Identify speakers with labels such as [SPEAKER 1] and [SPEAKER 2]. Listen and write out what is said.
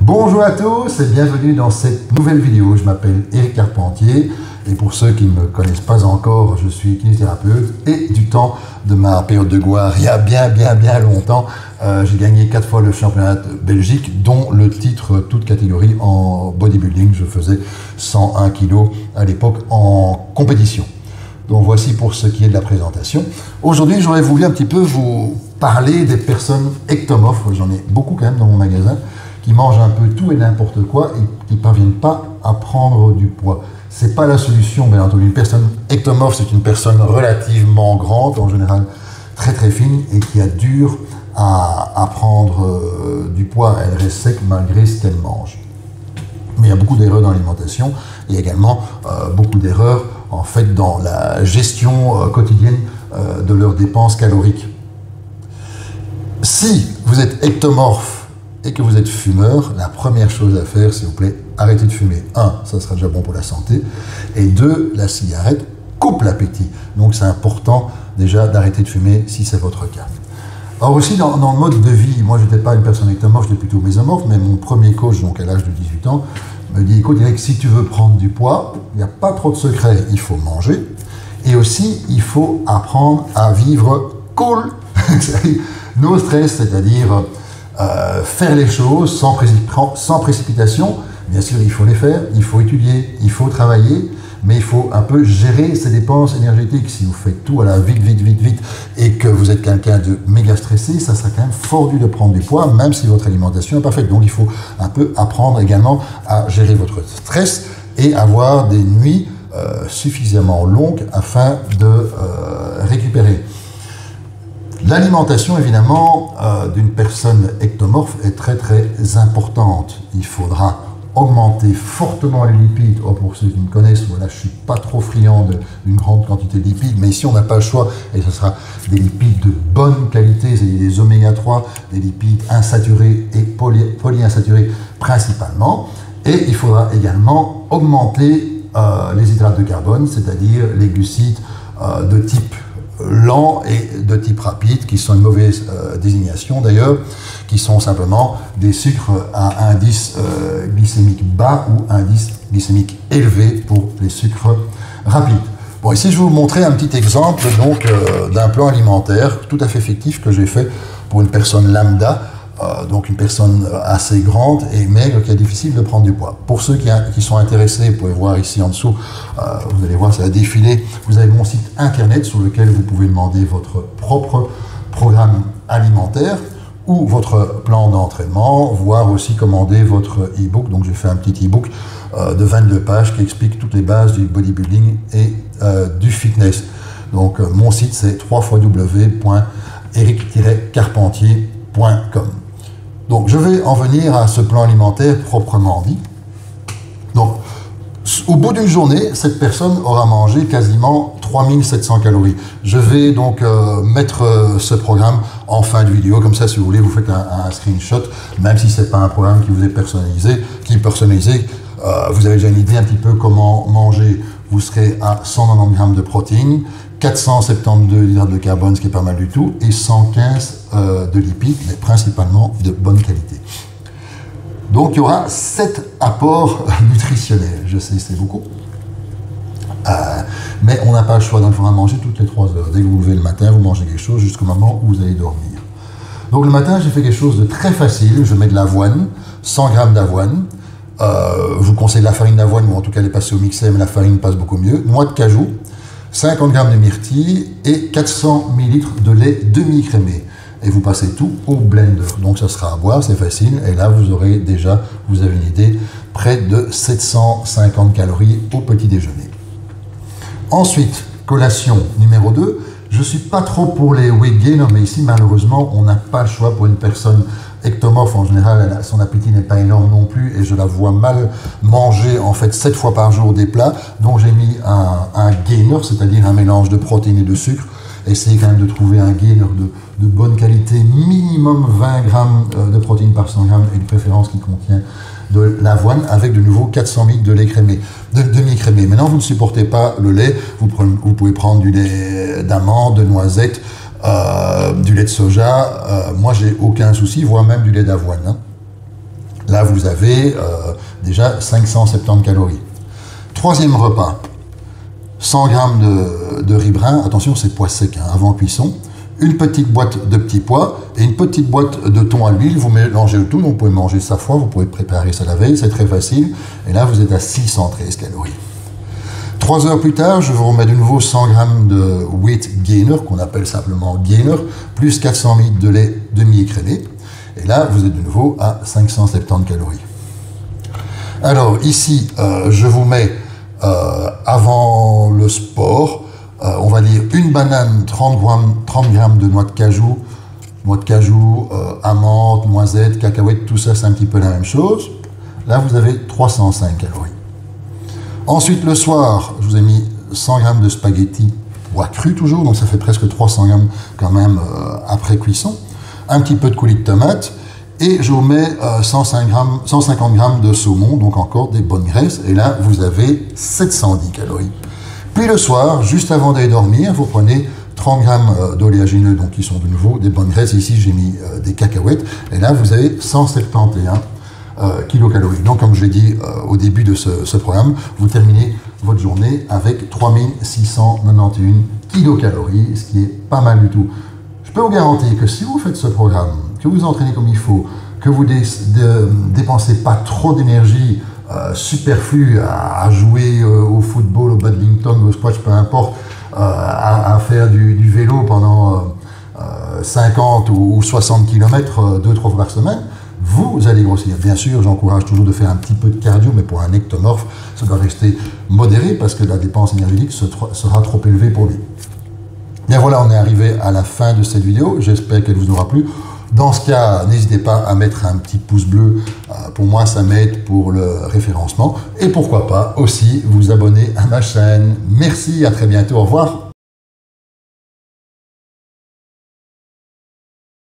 [SPEAKER 1] Bonjour à tous et bienvenue dans cette nouvelle vidéo. Je m'appelle Éric Carpentier et pour ceux qui ne me connaissent pas encore, je suis kinésithérapeute et du temps de ma période de gloire, il y a bien longtemps, j'ai gagné 4 fois le championnat de Belgique, dont le titre toute catégorie en bodybuilding. Je faisais 101 kg à l'époque en compétition. Donc voici pour ce qui est de la présentation. Aujourd'hui, j'aurais voulu un petit peu vous parler des personnes ectomorphes. J'en ai beaucoup quand même dans mon magasin, qui mangent un peu tout et n'importe quoi et qui ne parviennent pas à prendre du poids. Ce n'est pas la solution, bien entendu. Une personne ectomorphe, c'est une personne relativement grande, en général très fine, et qui a dur à prendre du poids. Elle reste sec malgré ce qu'elle mange. Mais il y a beaucoup d'erreurs dans l'alimentation et également beaucoup d'erreurs en fait dans la gestion quotidienne de leurs dépenses caloriques. Si vous êtes ectomorphe et que vous êtes fumeur, la première chose à faire, s'il vous plaît, arrêtez de fumer. 1, ça sera déjà bon pour la santé. Et 2, la cigarette coupe l'appétit. Donc c'est important déjà d'arrêter de fumer si c'est votre cas. Alors aussi dans le mode de vie, moi je n'étais pas une personne ectomorphe, j'étais plutôt mésomorphe, mais mon premier coach, donc à l'âge de 18 ans, me dit, écoute Eric, si tu veux prendre du poids, il n'y a pas trop de secret, il faut manger. Et aussi, il faut apprendre à vivre cool, no stress, c'est-à-dire faire les choses sans précipitation. Bien sûr, il faut les faire, il faut étudier, il faut travailler, mais il faut un peu gérer ses dépenses énergétiques. Si vous faites tout à la vite, et que vous êtes quelqu'un de méga stressé, ça sera quand même fort dur de prendre du poids, même si votre alimentation est parfaite. Donc il faut un peu apprendre également à gérer votre stress et avoir des nuits suffisamment longues afin de récupérer. L'alimentation, évidemment, d'une personne ectomorphe est très importante. Il faudra augmenter fortement les lipides. Oh, pour ceux qui me connaissent, voilà, je ne suis pas trop friand d'une grande quantité de lipides, mais ici on n'a pas le choix, et ce sera des lipides de bonne qualité, c'est-à-dire des oméga 3, des lipides insaturés et polyinsaturés principalement. Et il faudra également augmenter les hydrates de carbone, c'est-à-dire les glucides de type lent et de type rapide, qui sont une mauvaise désignation d'ailleurs, qui sont simplement des sucres à indice glycémique bas ou indice glycémique élevé pour les sucres rapides. Bon, ici je vais vous montrer un petit exemple donc d'un plan alimentaire tout à fait fictif que j'ai fait pour une personne lambda, donc une personne assez grande et maigre qui est difficile de prendre du poids. Pour ceux qui sont intéressés, vous pouvez voir ici en dessous, vous allez voir, ça va défiler. Vous avez mon site internet sur lequel vous pouvez demander votre propre programme alimentaire ou votre plan d'entraînement, voire aussi commander votre e-book. Donc j'ai fait un petit e-book de 22 pages qui explique toutes les bases du bodybuilding et du fitness. Donc mon site c'est www.eric-carpentier.com. Donc je vais en venir à ce plan alimentaire proprement dit. Donc au bout d'une journée, cette personne aura mangé quasiment 3700 calories. Je vais donc mettre ce programme en fin de vidéo, comme ça si vous voulez vous faites un screenshot, même si ce n'est pas un programme qui vous est personnalisé, vous avez déjà une idée un petit peu comment manger. Vous serez à 190 grammes de protéines, 472 d'hydrates de carbone, ce qui est pas mal du tout, et 115 de lipides, mais principalement de bonne qualité. Donc il y aura 7 apports nutritionnels. Je sais, c'est beaucoup. Mais on n'a pas le choix, donc il faudra manger toutes les 3 heures. Dès que vous vous levez le matin, vous mangez quelque chose jusqu'au moment où vous allez dormir. Donc le matin, j'ai fait quelque chose de très facile. Je mets de l'avoine, 100 grammes d'avoine. Je vous conseille de la farine d'avoine, ou en tout cas les passer au mixeur, mais la farine passe beaucoup mieux. Noix de cajou, 50 grammes de myrtille et 400 ml de lait demi-crémé. Et vous passez tout au blender. Donc ça sera à boire, c'est facile. Et là, vous avez une idée, près de 750 calories au petit déjeuner. Ensuite, collation numéro 2. Je ne suis pas trop pour les weight gainers, mais ici, malheureusement, on n'a pas le choix pour une personne ectomorphe. En général, son appétit n'est pas énorme non plus et je la vois mal manger en fait 7 fois par jour des plats. Donc j'ai mis un gainer, c'est-à-dire un mélange de protéines et de sucre. Essayez quand même de trouver un gainer de bonne qualité, minimum 20 grammes de protéines par 100 grammes et de préférence qui contient de l'avoine avec de nouveau 400 ml de lait crémé, de demi-crémé. Maintenant, vous ne supportez pas le lait, vous pouvez prendre du lait d'amande, de noisette, du lait de soja. Moi, j'ai aucun souci, voire même du lait d'avoine. Hein. Là, vous avez déjà 570 calories. Troisième repas, 100 g de riz brun. Attention, c'est pois sec, hein, avant cuisson. Une petite boîte de petits pois et une petite boîte de thon à l'huile. Vous mélangez le tout, donc vous pouvez manger ça froid, vous pouvez préparer ça la veille, c'est très facile. Et là, vous êtes à 613 calories. 3 heures plus tard, je vous remets de nouveau 100 g de weight gainer, qu'on appelle simplement gainer, plus 400 ml de lait demi-écrélé. Et là, vous êtes de nouveau à 570 calories. Alors ici, je vous mets avant le sport, on va dire une banane, 30 g de noix de cajou, amandes, noisettes, cacahuètes, tout ça c'est un petit peu la même chose. Là, vous avez 305 calories. Ensuite, le soir, je vous ai mis 100 g de spaghettis, pois cru toujours, donc ça fait presque 300 g quand même après cuisson. Un petit peu de coulis de tomate, et je vous mets 150 g de saumon, donc encore des bonnes graisses, et là, vous avez 710 calories. Puis le soir, juste avant d'aller dormir, vous prenez 30 g d'oléagineux, donc qui sont de nouveau des bonnes graisses. Ici, j'ai mis des cacahuètes, et là, vous avez 171 kilocalories. Donc, comme je l'ai dit au début de ce programme, vous terminez votre journée avec 3691 kilocalories, ce qui est pas mal du tout. Je peux vous garantir que si vous faites ce programme, que vous entraînez comme il faut, que vous dépensez pas trop d'énergie superflue à jouer au football, au badminton, au squash, peu importe, à faire du vélo pendant 50 ou 60 km 2-3 fois par semaine, vous allez grossir. Bien sûr, j'encourage toujours de faire un petit peu de cardio, mais pour un ectomorphe, ça doit rester modéré parce que la dépense énergétique sera trop élevée pour lui. Bien voilà, on est arrivé à la fin de cette vidéo. J'espère qu'elle vous aura plu. Dans ce cas, n'hésitez pas à mettre un petit pouce bleu. Pour moi, ça m'aide pour le référencement. Et pourquoi pas aussi vous abonner à ma chaîne. Merci, à très bientôt. Au revoir.